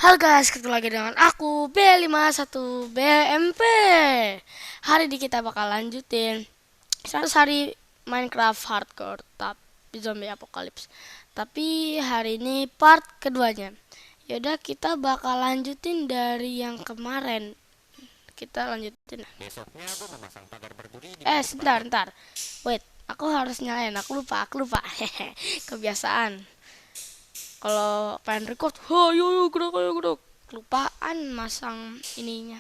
Halo guys, ketemu lagi dengan aku B51 BMP. Hari ini kita bakal lanjutin 100 hari Minecraft Hardcore tapi zombie apocalypse. Tapi hari ini part keduanya. Yaudah kita bakal lanjutin dari yang kemarin. Kita lanjutin. Besoknya gue memasang pagar berduri di pintu Sebentar, terakhir. bentar. Wait, aku harus nyalain. Aku lupa. Hehe, kebiasaan. Kalau pengen record, yo gerak ayo gerak. Kelupaan masang ininya.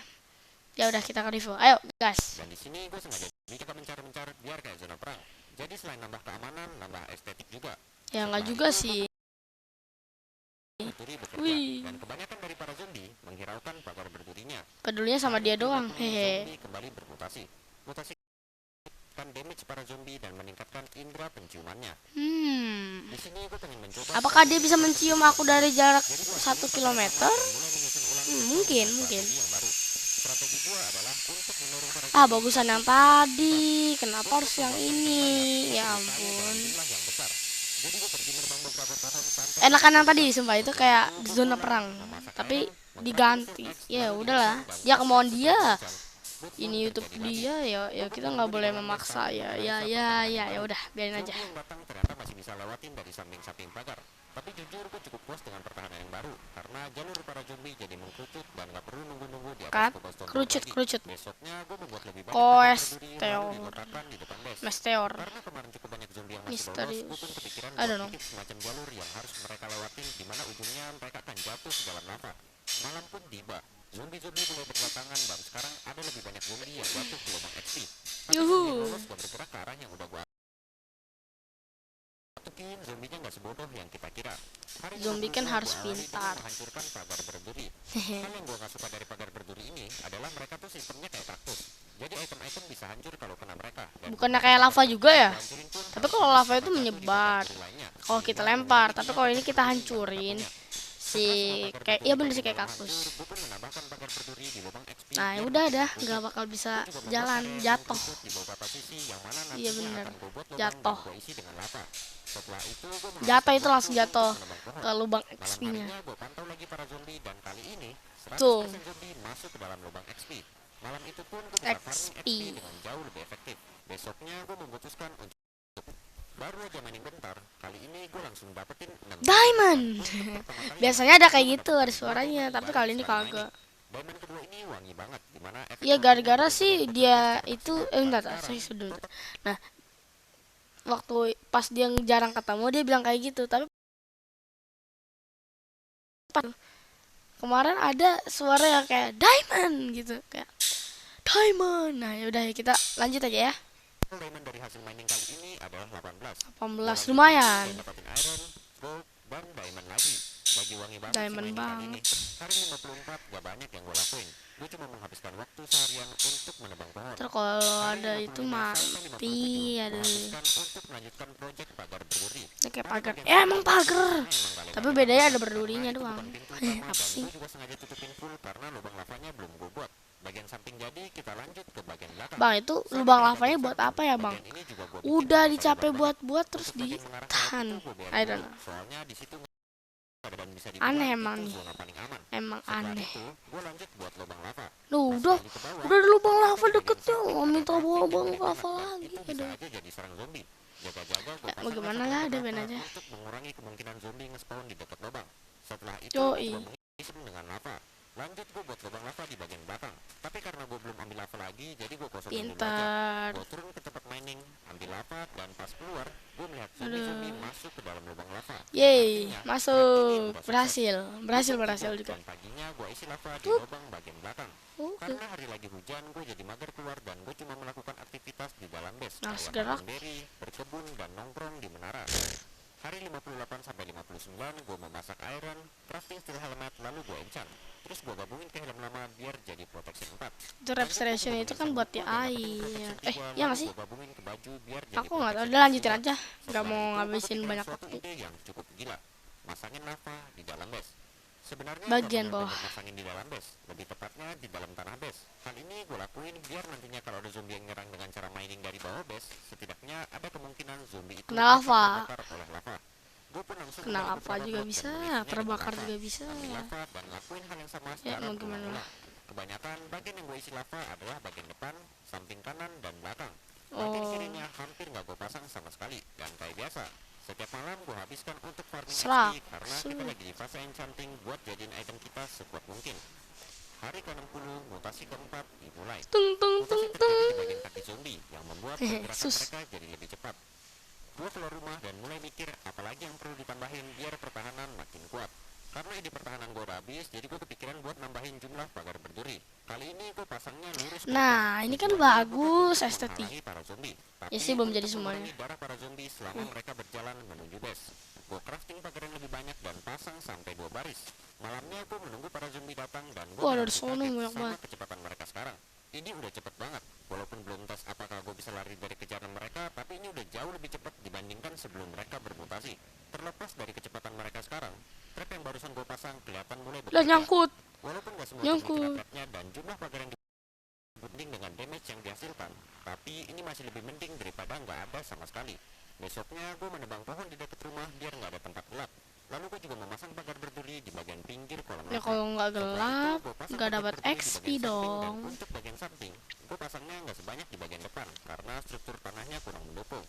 Ya udah kita ke review. Ayo, gas. Dan di sini gue sengaja bikin mencar-mencar biar kayak zona perang. Jadi selain nambah keamanan, nambah estetik juga. Ya nggak Setelah juga itu, sih. pagar berduri bekerja. Wih, Dan kebanyakan dari para zombie menghiraukan pagar berdurinya. pedulinya sama dia doang. Hehe. Zombie kembali bermutasi. Mutasi kan damage para zombie dan meningkatkan indera penciumannya. Di sini gue pengen mencoba. Apakah dia bisa mencium aku dari jarak Jadi gue 1 kilometer? mulai menyusun ulang Mungkin. strategi yang baru. Strategi gue adalah untuk mendorong para Ah, zombie bagusan yang tadi. Kenapa harus yang ini? Ya ampun. jumlah yang besar. Jadi gue pergi menerbang beberapa pohon sampai Enakan yang tadi, sumpah itu kayak di zona perang. Tapi diganti. Ya udahlah. Dia kemauan dia. Ini YouTube dia ya kita nggak boleh memaksa ya udah biarin aja. zombie yang datang ternyata masih bisa lewatin dari samping-samping pagar. Tapi jujur gue cukup puas dengan pertahanan yang baru karena jalur para zombie jadi mengkerucut dan gak perlu nunggu-nunggu di atas Kan cobblestone kerucut lagi. kerucut Besoknya gue membuat lebih banyak pagar koes berduri yang baru teor diletakkan di depan base. meteor Karena kemarin cukup banyak zombie yang masih lolos, gue misterius. pun kepikiran I buat don't know. bikin semacam jalur yang harus mereka lewatin di mana ujungnya mereka akan jatuh ke dalam lava. Malam pun tiba. Zombie-zombie mulai berdatangan dan sekarang ada lebih banyak zombie yang jatuh ke lubang XP. Tapi zombie yang Yuhu. lolos dan bergerak ke arah yang udah gue mungkin zombinya nggak sebodoh yang kita kira. Hari Zombie kan harus pintar. menghancurkan pagar berduri. Hal yang gue gak suka dari pagar berduri ini adalah mereka tuh sistemnya kayak kaktus. Jadi item-item bisa hancur kalau kena mereka. Dan Bukannya kayak lava juga ya? hancurin pun Tapi harus kalau harus lava itu pagar menyebar berduri lainnya. kalau kita lempar. Tapi kalau ini kita hancurin si kayak iya bener sih kayak kaktus. Gue pun menambahkan pagar berduri di lubang XP. Nah ya udah dah nggak bakal bisa jalan jatuh. Di beberapa sisi yang mana Iya nantinya bener akan gue buat lubang jatuh. dan gue isi dengan lava. Setelah itu gue Jatuh itu langsung jatuh menebang pohon. ke lubang Malam XP-nya. harinya gue pantau lagi para zombie dan kali ini 100% Tuh zombie masuk ke dalam lubang XP. Malam itu pun gue bisa farming XP. XP dengan jauh lebih efektif. Besoknya gue memutuskan untuk baru aja mainin bentar. Kali ini gue langsung dapetin 6 Diamond. pertama kali. Biasanya ada kayak gitu ada suaranya, tapi kali ini kagak. Diamond kedua ini wangi banget dimana efek Iya gara-gara sih dia itu bentar, saya sudah. Nah, waktu pas dia jarang ketemu dia bilang kayak gitu, tapi pas kemarin ada suara yang kayak diamond gitu, kayak diamond. Nah, ya udah kita lanjut aja ya. diamond dari hasil mining kali ini adalah 18. 18 lumayan. Dan dapatin iron, gold, dan diamond lagi. Lagi wangi banget Diamond sih mining kali ini. banget. Hari 54 gak banyak yang gue lakuin. Gue cuma menghabiskan waktu seharian untuk menebang pohon. Terus kalau Hari ada 55 itu sampai 57 mati ada menghabiskan untuk melanjutkan project pagar berduri. kayak Pada pagar. bagian Emang pagar. emang gak Tapi lebar bedanya banget, ada karena berdurinya itu doang. bukan pintu utama Apa dan sih? gue juga sengaja tutupin full karena lubang lavanya belum gue buat. Bagian samping jadi, kita lanjut ke bagian belakang. Bang, itu lubang lavanya buat apa ya, Bang? Bagian ini juga gua bikin Udah dengan dicapai lebar banget. buat terus Untuk bagian mengarah ke laut ditahan. itu gua biarin I don't dulu, know. soalnya di situ ada dan bisa dibilang Aneh itu emang nih. zona paling aman. Emang Setelah aneh. itu, gua lanjut buat lubang lava. Loh, Pas udah kali ke bawah, udah ada lubang lava bagian deketnya. samping Oh, ada minta crafting lubang yang lava enak, dan lagi. itu bisa Aduh. aja jadi sarang zombie. Jaga-jaga gua Ya, pasang bagaimana lava lah, di ada beberapa ben aja. untuk mengurangi kemungkinan zombie nge-spawn di dekat lubang. Setelah itu, Yoi. gua mengisi dengan lava. Lanjut gue buat lubang lava di bagian belakang. Tapi karena gue belum ambil lava lagi, jadi gue kosongin dulu aja. Pintar. Gue turun ke tempat mining, ambil lava, dan pas keluar, gue melihat zombie-zombie Aduh. masuk ke dalam lubang lava. Yeay, Artinya, masuk. udah sukses. Berhasil. Berhasil Gue berhasil tidur, juga. dan paginya gue isi lava di Tuh. lubang bagian belakang. Oke. Karena hari lagi hujan, gue jadi mager keluar dan gue cuma melakukan aktivitas di dalam base. Nah, Kayak segerak. makan berry, berkebun, dan nongkrong di menara. Hari 58 sampai 59 gue memasak iron, crafting steel helmet, lalu gue enchant. Terus gue gabungin ke helm lama biar jadi protection 4. Itu restoration itu kan buat di air. Ya nggak sih? Gue gabungin ke baju biar jadi Aku nggak tahu. protection Udah lanjutin 2. aja. Nggak Setelah mau itu, gua ngabisin kepikiran banyak suatu waktu. ide yang cukup gila. Masangin lava di dalam base. Sebenarnya Bagian nggak bawah. bener-bener masangin di dalam base, lebih tepatnya di dalam tanah base. Hal ini gue lakuin biar nantinya kalau ada zombie yang nyerang dengan cara mining dari bawah base, setidaknya ada kemungkinan zombie itu Kena lava. terbakar oleh lava. Gue pun langsung Kena kembali ke lava Power juga Block dan bisa, mengisinya dengan terbakar lava. juga bisa. Ambil lava dan lakuin hal yang sama Ya secara mau gimana lah. berulang-ulang. Kebanyakan bagian yang gue isi lava adalah bagian depan, samping kanan, dan belakang. Bagian Oh, kirinya hampir nggak gue pasang sama sekali. Dan kayak biasa, setiap malam gue habiskan untuk farming serak. XP karena kita lagi di fase enchanting buat jadiin item kita sekuat mungkin. Hari ke-60, mutasi keempat dimulai. Tung tung tung Mutasi terjadi di tung. bagian kaki zombie yang membuat pergerakan Sus. mereka jadi lebih cepat. Gue keluar rumah dan mulai mikir apalagi yang perlu ditambahin biar pertahanan makin kuat. Karena ide pertahanan gue udah habis, jadi gue kepikiran buat nambahin jumlah pagar berduri. Kali ini gue pasangnya lurus ke depan. Nah, ini kan Tujuannya bagus bukan untuk estetik. menghalangi para zombie, Ya tapi sih belum untuk jadi semuanya. mengurangi darah para zombie selama mereka berjalan menuju base. Gue crafting pagar yang lebih banyak dan pasang sampai 2 baris. Malamnya gue menunggu para zombie datang dan gue Wah, dari benar-benar sono kaget banyak sama banget. kecepatan mereka sekarang. Ini udah cepet banget, walaupun belum tes apakah gue bisa lari dari kejaran mereka, tapi ini udah jauh lebih cepat dibandingkan sebelum mereka bermutasi. Terlepas dari kecepatan mereka sekarang, trap yang barusan gue pasang kelihatan mulai Lah bekerja. nyangkut. Walaupun gak semua Nyangkut. zombie kena trapnya dan jumlah pagar yang dibanding dengan damage yang dihasilkan, tapi ini masih lebih mending daripada nggak ada sama sekali. Besoknya gue menebang pohon di dekat rumah biar nggak ada tempat gelap. Lalu gue juga memasang pagar berduri di bagian pinggir kolam Ya lava. kalau nggak Setelah itu, gelap, gue pasang nggak pagar dapat berduri di XP bagian samping, dong. dan untuk bagian samping, gue pasangnya nggak sebanyak di bagian depan karena struktur tanahnya kurang mendukung.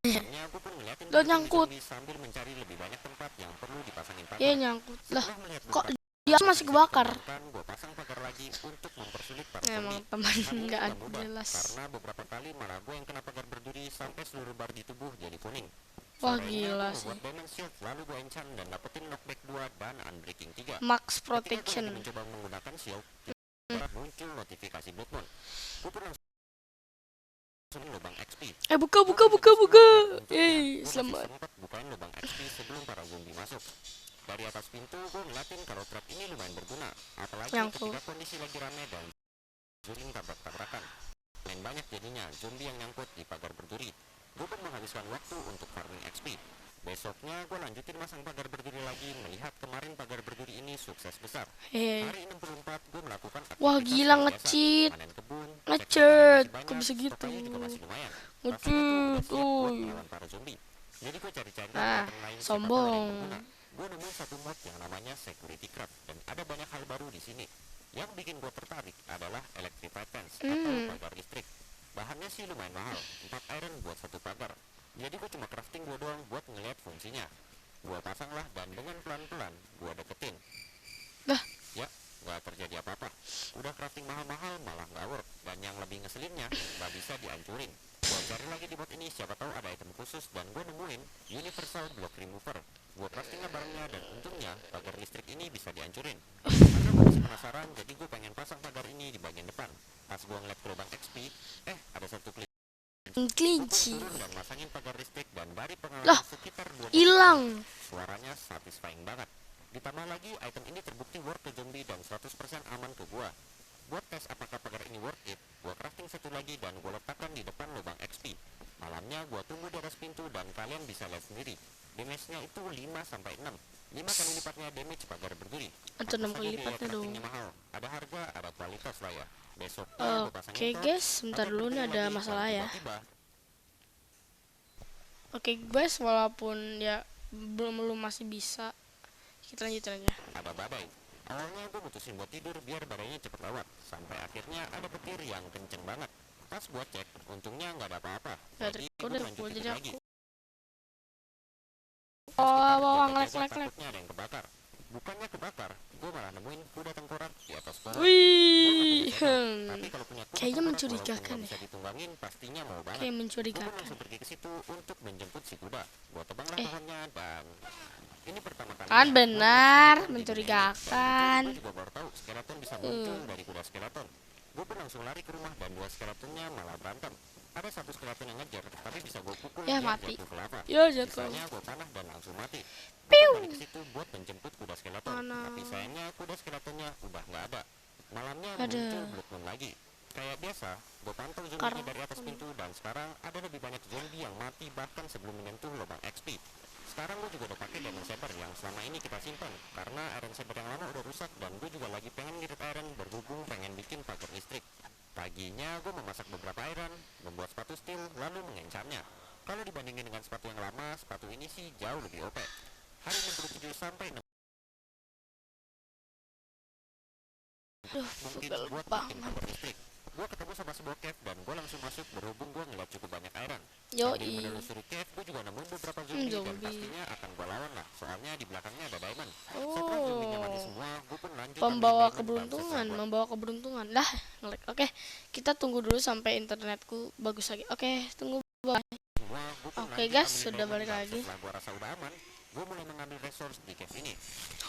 Akhirnya gue pun ngeliatin Lo para nyangkut. zombie sambil mencari lebih banyak tempat yang perlu dipasangin pagar. Ya nyangkut. Lah, Setelah melihat kok beberapa dia masih kebakar? gue pasang pagar lagi untuk mempersulit para Emang zombie. teman Hal ini nggak nggak mudah, jelas. karena beberapa kali malah gue yang kena pagar berduri sampai seluruh bar di tubuh jadi kuning. Wah Sorenya gila gue sih. membuat Diamond Shield, lalu gue enchant dan dapetin knockback 2 dan unbreaking 3. Max Ketika gue protection. lagi mencoba menggunakan shield, tiba-tiba muncul notifikasi Blood Moon. Gue pun langsung lubang XP. Buka. Gue masih Selamat. sempat bukain lubang XP sebelum para zombie masuk. Dari atas pintu gue ngeliatin kalau trap ini lumayan berguna, apalagi Nyangkut. ketika kondisi lagi rame dan zombie tabrak-tabrakan. Main banyak jadinya zombie yang nyangkut di pagar berduri. Gue pun menghabiskan waktu untuk farming XP. Besoknya gue lanjutin masang pagar berduri lagi, melihat kemarin pagar berduri ini sukses besar. Hehe. Hari 64 gue melakukan aktivitas Wah gila kayak biasa, nge-cheat. panen kebun, cek Nge-cheat. makanan Kok bisa masih gitu? banyak, stoknya juga masih lumayan. Rasanya tuh udah Nge-cheat. siap buat Uy. melawan para zombie. Jadi gue cari-cari Ah, item lain siapa tahu ada yang sombong. berguna. Gue nemuin satu mod yang namanya Security Craft dan ada banyak hal baru di sini. Yang bikin gue tertarik adalah Electrified Fence atau pagar listrik. Bahannya sih lumayan mahal, 4 iron buat satu pagar. Jadi gue cuma crafting 2 doang buat ngeliat fungsinya. Gue pasang lah dan dengan pelan-pelan gue deketin. Lah. Ya, nggak terjadi apa-apa. Udah crafting mahal-mahal malah nggak work. Dan yang lebih ngeselinnya, nggak bisa dihancurin. Gue cari lagi di bot ini, siapa tahu ada item khusus, dan gue nemuin Universal Block Remover. Gue crafting barangnya dan untungnya pagar listrik ini bisa dihancurin. Karena gue masih penasaran, jadi gue pengen pasang pagar ini di bagian depan. Pas gue ngeliat ke lubang XP, ada satu klik. Gue pun Kelinci. turun dan masangin pagar listrik, dan dari pengalaman Lah, sekitar 2 menit, hilang. suaranya satisfying banget. Ditambah lagi item ini terbukti worth ke zombie dan 100% aman ke gua. Buat tes apakah pagar ini worth it, gua crafting satu lagi dan gua letakkan di depan lubang XP. Malamnya gua tunggu di atas pintu dan kalian bisa lihat sendiri. Damage-nya itu 5-6, 5 kali lipatnya damage pagar berduri. Atau 6 Saja kali biaya lipatnya dong. craftingnya mahal. Ada harga, ada kualitas lah ya. Besoknya gua pasangin Oke top, guys, sebentar pagar dulu nih berduri ada lagi, dan masalah ya. tiba-tiba Oke guys, walaupun ya belum masih bisa, kita lanjutin aja. ada badai. Awalnya gue mutusin buat tidur biar badainya cepet lewat. Sampai akhirnya ada petir yang kenceng banget. Pas gua cek, untungnya nggak ada apa-apa. Ya, Jadi udah, gue lanjut gua tidur jadi lagi. aku. Pas Oh, kita wah, jaga-jaga, ngelek. takutnya ada yang kebakar. Bukannya kebakar, gue malah nemuin kuda tengkorak di atas pohon. Wih, Tapi kalau punya kuda kayaknya tengkorak, mencurigakan walaupun nggak ya. bisa ditunggangin, pastinya mau banget. Kayak Gue pun mencurigakan. langsung pergi ke situ untuk menjemput si kuda. Gue tebanglah pohonnya dan ini pertama kali Kan benar, gue mencurigakan. juga baru tahu skeleton bisa muncul dari kuda skeleton. Gue pun langsung lari ke rumah dan 2 skeletonnya malah berantem. Ada satu skeleton yang ngejar, tapi bisa gue pukul Ya, dia mati. jatuh ke lava. Ya, jatuh. Sisanya gue panah dan langsung mati. Piu. Gue balik ke situ buat menjemput kuda skeleton, Mana? tapi sayangnya kuda skeletonnya udah nggak ada. Malamnya Ada. muncul Blood Moon lagi. Kayak biasa, gue pantau zombie dari atas pintu dan sekarang ada lebih banyak zombie yang mati bahkan sebelum menyentuh lubang XP. Sekarang gue juga udah pakai Diamond Saber yang selama ini kita simpan karena Iron Saber yang lama udah rusak dan gue juga lagi pengen ngirit iron berhubung pengen bikin pagar listrik. Paginya gue memasak beberapa iron, membuat sepatu steel, lalu mengencarnya. Kalau dibandingin dengan sepatu yang lama, sepatu ini sih jauh lebih OP. Hari 67 sampai 6 Aduh, mungkin pegel buat bikin banget. pagar listrik. Gue ketemu sama sebuah cave dan gue langsung masuk berhubung gue ngeliat cukup banyak iron. Sambil Yoi. menelusuri cave, gue juga nemuin beberapa zombie dan Zombie. pastinya akan gue lawan lah. Soalnya di belakangnya ada diamond. Setelah zombinya mati Oh, semua, gue pun lanjut ambil pembawa diamond dan setelah keberuntungan, gue membawa keberuntungan. Dah, ngelag. Oke, kita tunggu dulu sampai internetku bagus lagi. Oke, tunggu. semua, gue pun Oke lanjut guys, ambil sudah diamond balik dan lagi. setelah gue rasa udah aman, gue mulai mengambil resource di cave ini.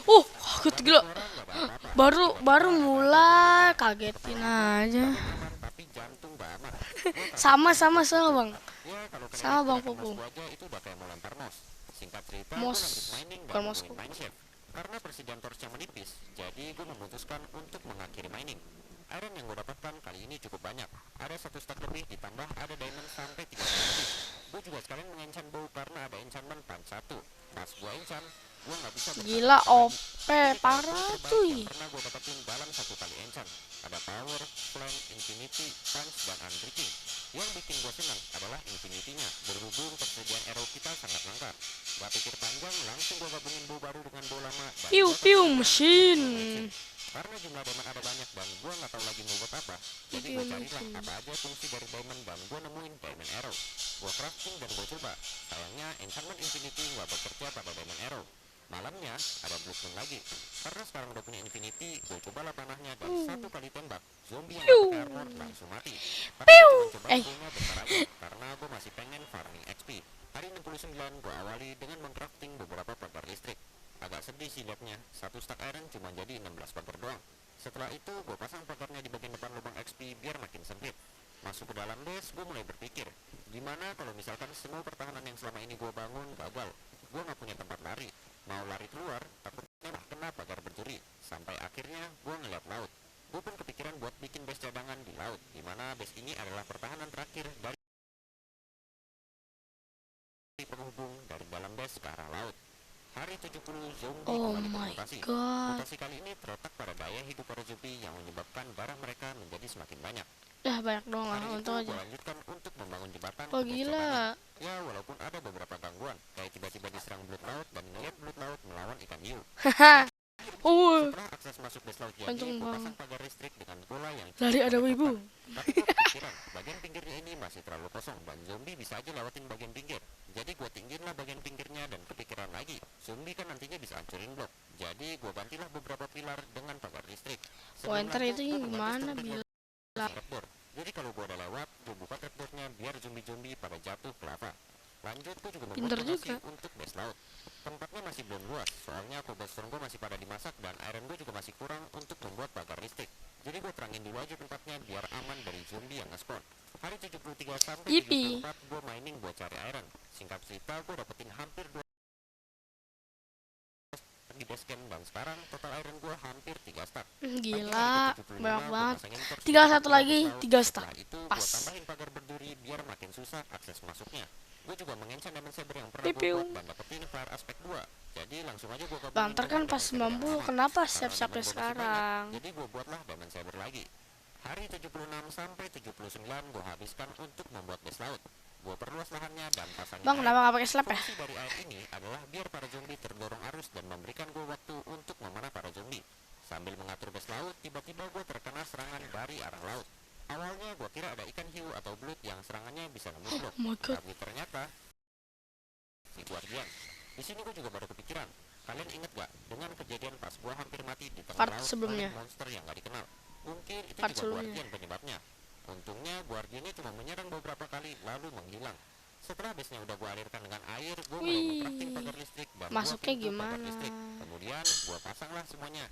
Kaget Gak ada gila. suara, gak ada apa-apa. Baru Tiba-tiba baru ada mulai zombie kagetin lewat. aja. Badan aman, tapi jantung gak aman. Gue kaget Sama banget waktu itu. Bang. Ya kalau kena Sama Bang gerakan Pupu. mouse gua aja itu udah kayak mau lempar mouse. Singkat cerita, gue Mos, lanjut mining dan bukan nemuin mosku. mineshaft. Karena persediaan torchnya menipis, jadi gue memutuskan untuk mengakhiri mining. Iron yang gue dapatkan kali ini cukup banyak. Ada 1 stack lebih ditambah ada diamond sampai 3 stack lebih. Gue juga sekalian mengenchant bow karena ada enchantment punch 1. Pas gue enchant, gue nggak bisa bertahan Gila lagi. OP Ini kayak bow parah terbaik cuy. yang pernah gue dapetin dalam 1 kali enchant. Ada power, flame, infinity, punch, dan unbreaking. Yang bikin gue senang adalah infinity-nya. Berhubung persediaan arrow kita sangat lengkap. Gak pikir panjang, langsung gue gabungin bow baru dengan bow lama dan Piu gua piu pakai mesin. karena jumlah diamond ada banyak dan gue nggak tahu lagi mau buat apa, jadi Piu gue carilah mesin. apa aja fungsi dari diamond dan gue nemuin diamond arrow. Gue crafting dan gue coba. Sayangnya enchantment infinity nggak bekerja pada diamond arrow. Malamnya ada blueprint lagi. Karena sekarang udah punya infinity, gue cobalah panahnya dan 1 kali tembak zombie yang Piu. gak pakai armor langsung mati. Tapi Piu. gue cuma coba bownya bentar aja karena gue masih pengen farming XP. Hari 69 gue awali dengan mengcrafting beberapa pagar listrik. Agak sedih sih liatnya, 1 stack iron cuma jadi 16 pagar doang. Setelah itu gue pasang pagarnya di bagian depan lubang XP biar makin sempit. Masuk ke dalam base, gue mulai berpikir, gimana kalau misalkan semua pertahanan yang selama ini gue bangun gagal. Gue gak punya tempat lari, mau lari keluar takutnya kena pagar berduri. Sampai akhirnya gue ngeliat laut. Gue pun kepikiran buat bikin base cadangan di laut, dimana base ini adalah pertahanan terakhir dari penghubung dari dalam base ke arah laut. Hari 70 zombie Oh kembali my bermutasi. god. Mutasi kali ini terletak pada daya hidup para zombie yang menyebabkan barang mereka menjadi semakin banyak. Dah banyak dong lah, Hari itu untung aja. gue lanjutkan untuk membangun jembatan Wah ke base gila. cadangan. Ya walaupun ada beberapa gangguan, kayak tiba-tiba diserang blood laut dan ngeliat blood laut melawan ikan hiu. Haha. Oh, Setelah akses masuk base laut jadi, untung gue bang. pasang pagar listrik dengan bola yang Lari ada wibu. tapi gue kepikiran, bagian pinggirnya ini masih terlalu kosong dan zombie bisa aja lewatin bagian pinggir. Jadi gue tinggiin lah bagian pinggirnya dan kepikiran lagi, zombie kan nantinya bisa hancurin blok. Jadi gue gantilah beberapa pilar dengan pagar listrik. Pointer itu gimana bila? bila? Jadi kalau gue udah lewat, gue buka trapdoornya biar zombie-zombie pada jatuh ke lava. Lanjut, gue juga Pinter membuat fondasi juga. untuk base laut. Tempatnya masih belum luas, soalnya cobblestone gue masih pada dimasak dan iron gue juga masih kurang untuk membuat pagar listrik. Jadi gue terangin dulu aja tempatnya biar aman dari zombie yang nge-spawn. Hari 73 sampai Yipi. 74 gue mining buat cari iron. Singkat cerita, gue dapetin hampir 2 di base camp dan sekarang total iron gue hampir 3 stack. Gila, banyak banget. Tinggal Tinggal satu lagi, 3 stack. Setelah itu Pas. gue tambahin pagar berduri biar makin susah akses masuknya. Gue juga mengencan diamond saber yang pernah gue Pipiu. buat dan dapetin fire aspect 2. Jadi langsung aja gue gabungin Bang, ntar kan dengan pas diamond saber yang 90 lama. kenapa Karena siap-siapnya diamond gua masih sekarang? banyak, jadi gue buatlah diamond saber lagi. Hari 76 sampai 79 gue habiskan untuk membuat base laut. Gue perluas lahannya dan pasangin Bang, air. kenapa nggak pakai slap ya? Fungsi dari air ini adalah biar para zombie terdorong arus dan memberikan gue waktu untuk memanah para zombie. Sambil mengatur base laut, tiba-tiba gue terkena serangan dari arah laut. Awalnya gue kira ada ikan hiu atau blood yang serangannya bisa nembus blok. Oh my god. Tapi ternyata si guardian. Di sini gue juga baru kepikiran. Kalian inget gak dengan kejadian pas gue hampir mati di tengah Part laut sebelumnya. oleh monster yang gak dikenal? Mungkin itu Part juga sebelumnya. guardian penyebabnya. Untungnya guardiannya cuma menyerang beberapa kali lalu menghilang. Setelah base-nya udah gue alirkan dengan air, gue mulai Wih. mengcrafting pagar listrik dan Masuknya dua pintu pagar gimana? listrik. Kemudian gue pasanglah semuanya.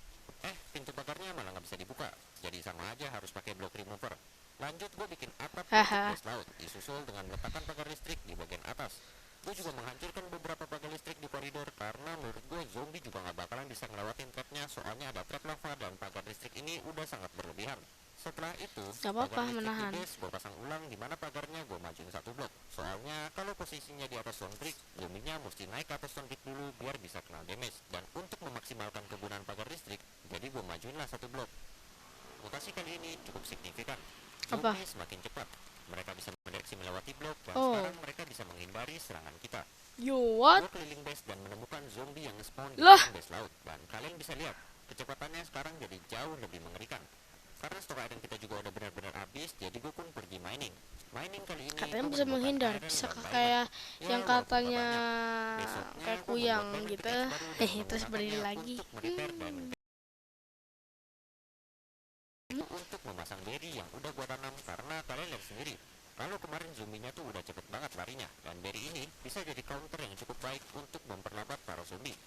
Pintu pagarnya malah nggak bisa dibuka. Jadi sama aja harus pakai block remover. Lanjut gue bikin atap untuk Haha. base laut, disusul dengan meletakkan pagar listrik di bagian atas. Gue juga menghancurkan beberapa pagar listrik di koridor karena menurut gue zombie juga nggak bakalan bisa ngelewatin trapnya, soalnya ada trap lava dan pagar listrik ini udah sangat berlebihan. Setelah itu, Gak apa-apa, pagar listrik menahan. di base gue pasang ulang di mana pagarnya gue majuin 1 blok. Soalnya kalau posisinya di atas stone brick, zombinya mesti naik ke atas stone brick dulu biar bisa kena damage. Dan untuk memaksimalkan kegunaan pagar listrik, jadi gue majuinlah 1 blok. Mutasi kali ini cukup signifikan. Apa? Zombie semakin cepat. Mereka bisa mendeteksi melewati blok, dan Oh, sekarang mereka bisa menghindari serangan kita. yo what? Gue keliling base dan menemukan zombie yang nge-spawn di Lah, dalam base laut, dan kalian bisa lihat kecepatannya sekarang jadi jauh lebih mengerikan. Karena stok iron kita juga udah benar-benar habis, jadi gue pun pergi mining. Mining kali ini katanya gue bisa menemukan menghindar, iron bisa dan diamond. kayak Ya yang walaupun gak katanya banyak. Besoknya kayak gue kuyang membuat diamond gitu. pickaxe baru dan Terus berdiri menggunakannya lagi. untuk merepair dan itu untuk memasang berry yang udah gua tanam. Karena kalian lihat sendiri, kalau kemarin zombinya tuh udah cepet banget larinya, dan berry ini bisa jadi counter yang cukup baik untuk memperlambat para zombie.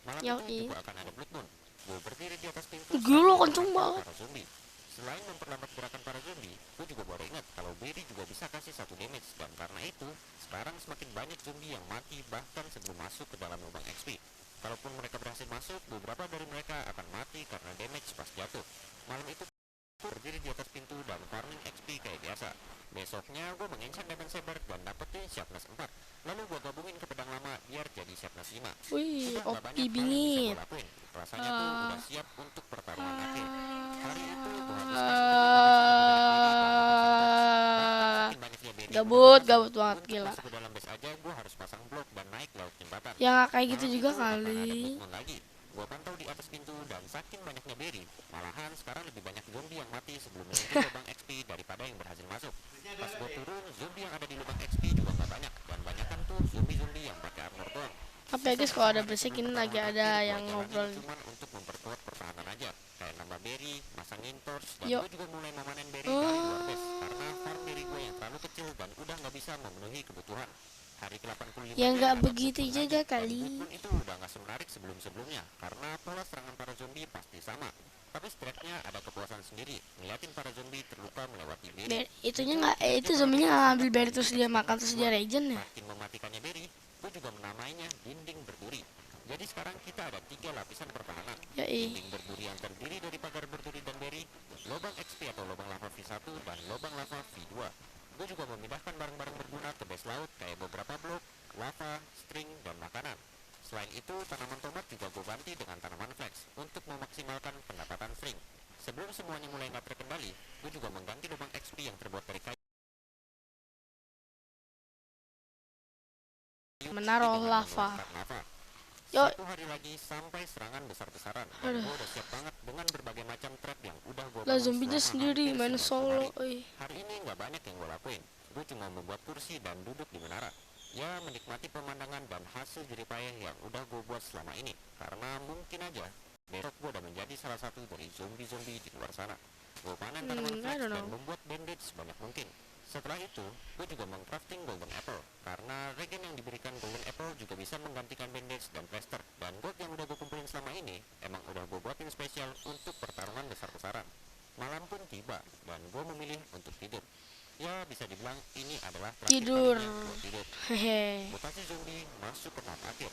Malam itu Yoi. juga akan ada blood moon. Gue berdiri di atas pintu Gila, sambil kenceng menangkap banget. para zombie. Selain memperlambat gerakan para zombie, gue juga baru ingat kalau berry juga bisa kasih satu damage, dan karena itu sekarang semakin banyak zombie yang mati bahkan sebelum masuk ke dalam lubang XP. Kalaupun mereka berhasil masuk, beberapa dari mereka akan mati karena damage pas jatuh. Malam itu berdiri di atas pintu dan farming XP kayak biasa. Besoknya gue mengencang Diamond Saber dan dapetin sharpness 4. Lalu gue gabungin ke pedang lama biar jadi sharpness 5. Wih, Sudah gak OP banyak hal yang bisa bingit. gue lakuin. Rasanya tuh udah siap untuk pertarungan akhir. Hari itu gue habiskan untuk menghabiskan lebih banyak berry dan menghabiskan crops. Bahkan saking banyaknya berry yang udah gue Gabut, pasang, gabut banget untuk gila. masuk ke dalam base aja gue harus pasang blok dan naik lewat jembatan. Ya nggak kayak gitu Malam juga itu akan ada kali. blood moon lagi. Gua pantau di atas pintu dan saking banyaknya berry, malahan sekarang lebih banyak zombie yang mati sebelum menuju lubang XP daripada yang berhasil masuk. Pas gua turun, zombie yang ada di lubang XP juga nggak banyak, dan banyakan tuh zombie-zombie yang pakai armor doang. Apa ya guys, kalau ada berisik ini lagi ada yang ngobrol. Cuman untuk memperkuat pertahanan aja, kayak nambah berry, masangin torch, dan Yuk. gue juga mulai memanen berry dari luar base karena farm berry gue yang terlalu kecil dan udah nggak bisa memenuhi kebutuhan. Hari ke-85 Ya nggak ada begitu Blood Moon juga lagi, dan kali. Blood Moon itu udah nggak semenarik sebelum-sebelumnya karena pola serangan para zombie pasti sama. Tapi setidaknya ada kepuasan sendiri ngeliatin para zombie terluka melewati berry. Itunya nggak, itu zombinya nggak ngambil berry terus dia makan terus dia regen ya. Makin mematikannya berry, gue juga menamainya dinding berduri. Jadi sekarang kita ada 3 lapisan pertahanan. Yoi. Dinding berduri yang terdiri dari pagar berduri dan berry, lubang XP atau lubang lava V1, dan lubang lava V2. Gue juga memindahkan barang-barang berguna ke base laut kayak beberapa blok, lava, string, dan makanan. Selain itu, tanaman tomat juga gue ganti dengan tanaman flex untuk memaksimalkan pendapatan string. Sebelum semuanya mulai nggak terkendali, gue juga mengganti lubang XP yang terbuat dari kayu Menaruh dengan lava. menuangkan lava. Yuk. Satu hari lagi sampai serangan besar-besaran, dan gue udah siap banget dengan berbagai macam trap yang udah gue Lah bangun zombinya selama sendiri hampir main 90 solo. hari. Hari ini nggak banyak yang gue lakuin. Gue cuma membuat kursi dan duduk di menara. Ya, menikmati pemandangan dan hasil jeripayah yang udah gue buat selama ini. Karena mungkin aja besok gue udah menjadi salah satu dari zombie-zombie di luar sana. Gue panen tanaman I flex don't dan know. membuat bandage sebanyak mungkin. Setelah itu, gue juga mengcrafting golden apple. Karena regen yang diberikan golden apple juga bisa menggantikan bandage dan plaster. Dan gold yang udah gue kumpulin selama ini, emang udah gue buatin spesial untuk pertarungan besar-besaran. Malam pun tiba, dan gue memilih untuk tidur. Ya, bisa dibilang ini adalah terakhir Tidur. kalinya gue tidur. Hehe. Mutasi zombie masuk ke tahap akhir.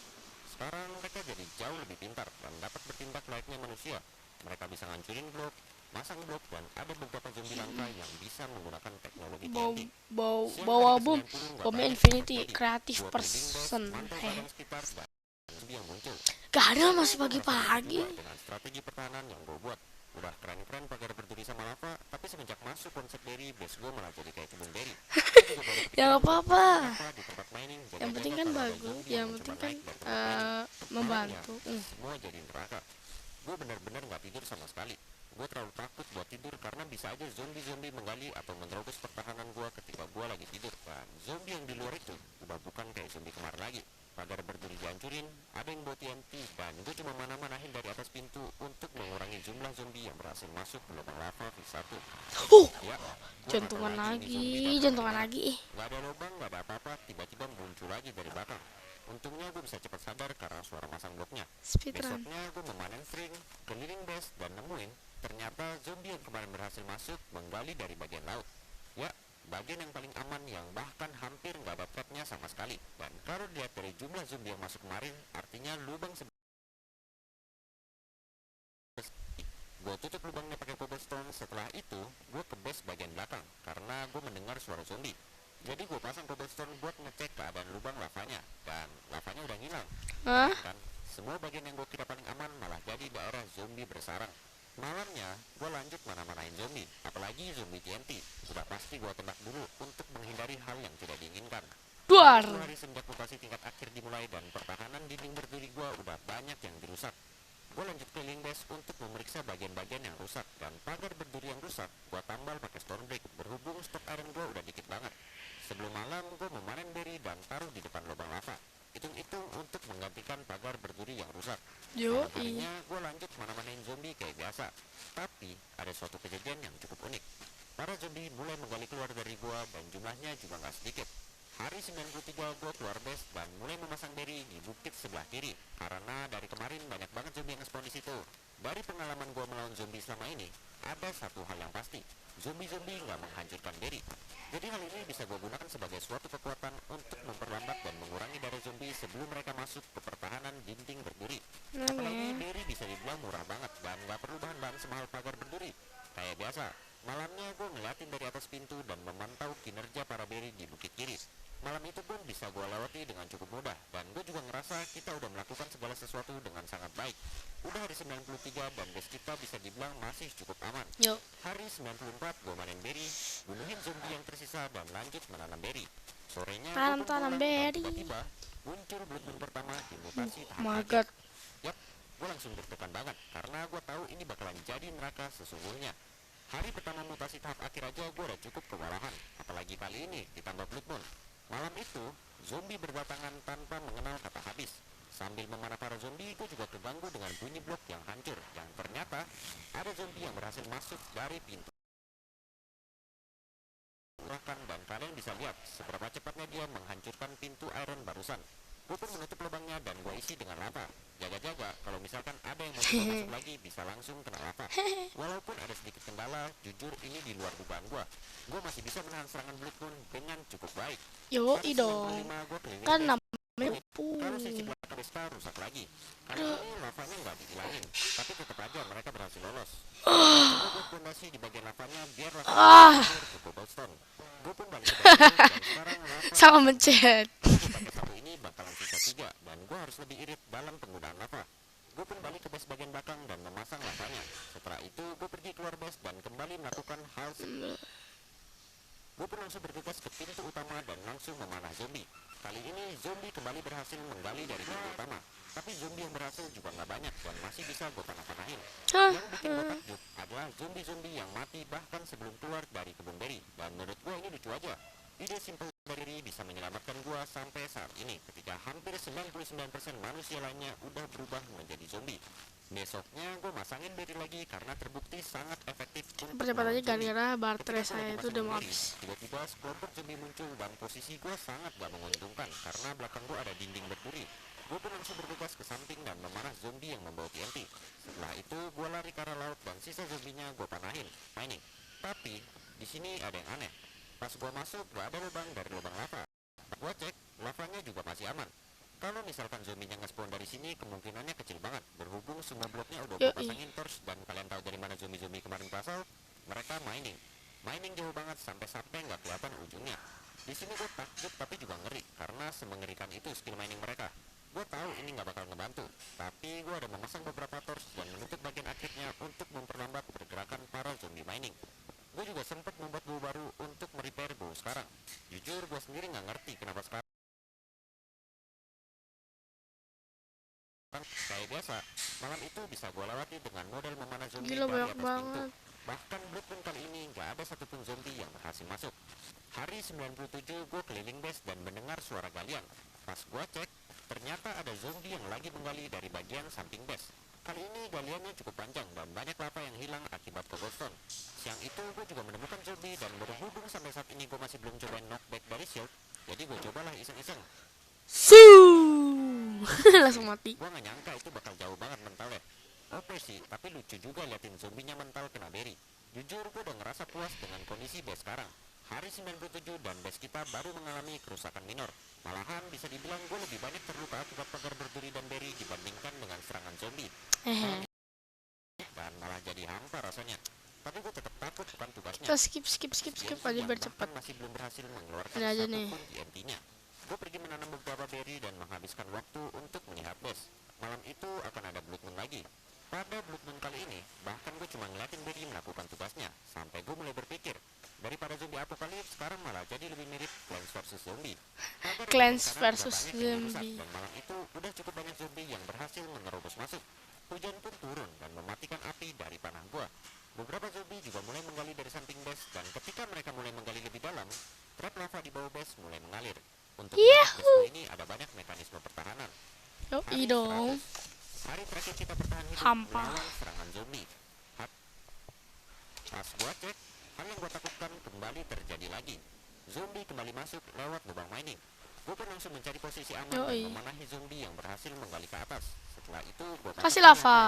Sekarang mereka jadi jauh lebih pintar dan dapat bertindak layaknya manusia. Mereka bisa ngancurin blok, masang blok, dan ada beberapa zombie langka yang bisa menggunakan teknologi Bau TNT. bau Siang bawa hari bom. ke-90 nggak Bomnya banyak Infinity yang terjadi. kreatif Gua building base, person. mantau Hehe. keadaan sekitar, dan zombie yang muncul. Gak ada masih Gua pagi-pagi. juga dengan strategi pertahanan yang gue buat. Udah keren-keren pagar berduri sama lava, tapi semenjak masuk konsep berry, base gue malah jadi kayak kebun berry. Ya nggak apa-apa. Di tempat mining, Yang penting kan bagus. Yang penting kan membantu. semua jadi neraka. Gue benar-benar nggak tidur sama sekali. Gue terlalu takut buat tidur karena bisa aja zombie-zombie menggali atau menerobos pertahanan gue ketika gue lagi tidur. Dan zombie yang di luar itu udah bukan kayak zombie kemarin lagi. Pagar berduri dihancurin, ada yang bawa TNT, dan gue cuma mana-manahin dari atas pintu untuk mengurangi jumlah zombie yang berhasil masuk ke lubang lava V1. Ya, Jantungan lagi, jantungan lagi. Gak ada lubang, gak ada apa-apa, tiba-tiba muncul lagi dari belakang. Untungnya gue bisa cepat sadar karena suara masang bloknya. Speedrun. Besoknya gue memanen string, keliling base, dan nemuin ternyata zombie yang kemarin berhasil masuk menggali dari bagian laut. Ya, bagian yang paling aman yang bahkan hampir nggak ada trapnya sama sekali. Dan kalau dilihat dari jumlah zombie yang masuk kemarin, artinya lubang gue tutup lubangnya pakai cobblestone. Setelah itu, gue ke base bagian belakang karena gue mendengar suara zombie. Jadi gue pasang cobblestone buat ngecek keadaan lubang lavanya, dan lavanya udah hilang. Hah? Dan semua bagian yang gue kira paling aman malah jadi daerah zombie bersarang. Malamnya, gue lanjut mana-manain zombie, apalagi zombie TNT. Sudah pasti gue tembak dulu untuk menghindari hal yang tidak diinginkan. Hanya Duar. 2 hari sejak mutasi tingkat akhir dimulai dan pertahanan dinding berduri gue udah banyak yang dirusak. Gue lanjut keliling base untuk memeriksa bagian-bagian yang rusak dan pagar berduri yang rusak gue tambal pakai Stormbreak berhubung stok iron gue udah dikit banget. Sebelum malam gue memanen berry dan taruh di depan lubang lava. Hitung-hitung untuk menggantikan pagar berduri yang rusak. Malam Yoi. harinya gue lanjut mana-manain zombie kayak biasa. Tapi ada suatu kejadian yang cukup unik. Para zombie mulai menggali keluar dari gua dan jumlahnya juga nggak sedikit. Hari 93 gua keluar base dan mulai memasang berry di bukit sebelah kiri. Karena dari kemarin banyak banget zombie yang nge-spawn di situ. Dari pengalaman gua melawan zombie selama ini, ada satu hal yang pasti. Zombie-zombie nggak menghancurkan berry. Jadi hal ini bisa gua gunakan sebagai suatu kekuatan untuk memperlambat dan mengurangi darah zombie sebelum mereka masuk ke pertahanan dinding berduri. Apalagi berry bisa dibilang murah banget dan nggak perlu bahan-bahan semahal pagar berduri. Kayak biasa, malamnya gue ngeliatin dari atas pintu dan memantau kinerja para berry di bukit kiri. Malam itu pun bisa gue lewati dengan cukup mudah dan gue juga ngerasa kita udah melakukan segala sesuatu dengan sangat baik. Udah hari 93 dan base kita bisa dibilang masih cukup aman. Yuk. Hari 94 gue manen berry, bunuhin zombie yang tersisa dan lanjut menanam berry. Sorenya gue pun Tanam pulang dan berry. tiba-tiba muncul blood moon pertama di mutasi tahap My akhir. God. Yap, gue langsung deg-degan banget karena gue tahu ini bakalan jadi neraka sesungguhnya. Hari pertama mutasi tahap akhir aja gue udah cukup kewalahan, apalagi kali ini ditambah blood moon. Malam itu, zombie berdatangan tanpa mengenal kata habis. Sambil memanah para zombie, gue juga terganggu dengan bunyi blok yang hancur. Yang ternyata, ada zombie yang berhasil masuk dari pintu bahkan dan kalian bisa lihat seberapa cepatnya dia menghancurkan pintu iron barusan. Gue pun menutup lubangnya dan gue isi dengan lava. Jaga-jaga kalau misalkan ada yang mau coba masuk lagi bisa langsung kena lava. Walaupun ada sedikit kendala, jujur ini di luar dugaan gue. Gue masih bisa menahan serangan Blood Moon dengan cukup baik. Yoi Hari dong. 95 gue keliling Kan base. namanya Kalau sisi belakang Desta rusak lagi. Kali ini lavanya nggak dihilangin, tapi tetap aja mereka berhasil lolos. Coba buat fondasi di bagian lavanya biar lavanya mengalir ke cobblestone. Gue pun balik ke base dan sekarang lava sama mencet. gue pakai satu ini bakalan sisa 3 dan gue harus lebih irit dalam penggunaan lava. Gue pun balik ke base bagian belakang dan memasang lavanya. Setelah itu gue pergi keluar base dan kembali melakukan hal gue pun langsung bergegas ke pintu utama dan langsung memanah zombie. Kali ini zombie kembali berhasil menggali dari pintu utama. Tapi zombie yang berhasil juga nggak banyak dan masih bisa gue panah-panahin. Yang bikin gue takjub adalah zombie-zombie yang mati bahkan sebelum keluar dari kebun berry. Dan menurut gue ini lucu aja. Ide simple dari bisa menyelamatkan gue sampai saat ini ketika hampir 99% manusia lainnya udah berubah menjadi zombie. Besoknya gue masangin berry lagi karena terbukti sangat efektif untuk Percepat aja melawan zombie. gara-gara baterai Ketika saya gue itu masang udah mau berry, habis. tiba-tiba sekelompok zombie muncul dan posisi gue sangat gak menguntungkan karena belakang gue ada dinding berduri. Gue pun langsung bergegas ke samping dan memanah zombie yang membawa TNT. Setelah itu gue lari ke arah laut dan sisa zombinya gue panahin, mining. Tapi di sini ada yang aneh. Pas gue masuk gak ada lubang dari lubang lava. Gue cek, lavanya juga masih aman. Kalau misalkan zombinya nge-spawn dari sini kemungkinannya kecil banget. Berhubung semua bloknya udah gue Yoi. pasangin torch dan kalian tahu dari mana zombie-zombie kemarin berasal? Mereka mining. Mining jauh banget sampai nggak kelihatan ujungnya. Di sini gue takjub tapi juga ngeri karena semengerikan itu skill mining mereka. Gue tahu ini nggak bakal ngebantu, tapi gue ada memasang beberapa torch dan menutup bagian akhirnya untuk memperlambat pergerakan para zombie mining. Gue juga sempat membuat bow baru untuk merepair bow sekarang. Jujur gue sendiri nggak ngerti kenapa sekarang kayak biasa. Malam itu bisa gue lewati dengan modal memanah zombie Gila dari banyak atas pintu. banget. Bahkan Blood Moon kali ini nggak ada satupun zombie yang berhasil masuk. Hari 97 gue keliling base dan mendengar suara galian. Pas gue cek, ternyata ada zombie yang lagi menggali dari bagian samping base. Kali ini galiannya cukup panjang dan banyak lava yang hilang akibat cobblestone. Siang itu gue juga menemukan zombie dan berhubung sampai saat ini gue masih belum cobain knockback dari shield. Jadi gue cobalah iseng-iseng. Suuu. Langsung mati. Gue gak nyangka itu bakal jauh banget mentalnya. Oke sih, tapi lucu juga liatin zombinya mental kena berry. Jujur gue udah ngerasa puas dengan kondisi base sekarang. Hari 97 dan base kita baru mengalami kerusakan minor. Malahan bisa dibilang gue lebih banyak terluka akibat pagar berduri dan berry dibandingkan dengan serangan zombie. Hehe. Dan malah jadi hampa rasanya. Tapi gue tetap takut bukan tugasnya. Kita skip aja biar cepet. Masih belum berhasil mengeluarkan Ini aja nih. satupun TNT-nya. Gue pergi menanam beberapa berry dan menghabiskan waktu untuk melihat base. Malam itu akan ada Blood Moon lagi. Pada Blood Moon kali ini, bahkan gue cuma ngeliatin Barry melakukan tugasnya, sampai gue mulai berpikir, daripada zombie apokalips sekarang malah jadi lebih mirip Plants vs Zombie. Kabar Plants sekarang udah vs banyak yang dirusak, Zombie. dan malam itu udah cukup banyak zombie yang berhasil menerobos masuk. Hujan pun turun dan mematikan api dari panah gua. Beberapa zombie juga mulai menggali dari samping base, dan ketika mereka mulai menggali lebih dalam, trap lava di bawah base mulai mengalir. Untuk base Yahoo! ini ada banyak mekanisme pertahanan. Yoi dong. Hari terakhir kita bertahan hidup Hampa. melawan serangan zombie. Pas gua cek, hal yang gua takutkan kembali terjadi lagi. Zombie kembali masuk lewat lubang mining. Gua pun langsung mencari posisi aman dan Yoi. memanahi zombie yang berhasil menggali ke atas. Setelah itu gua Kasih pasang lava.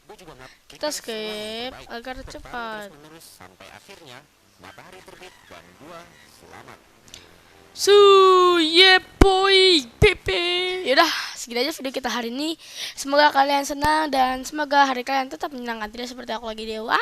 Gua juga Kita melakukan semua yang skip terbaik. agar Bertarung cepat. terus-menerus sampai akhirnya matahari terbit dan gua selamat. Yeah boy, Pepe. Yaudah, segini aja video kita hari ini. Semoga kalian senang dan semoga hari kalian tetap menyenangkan, tidak seperti aku lagi dewa.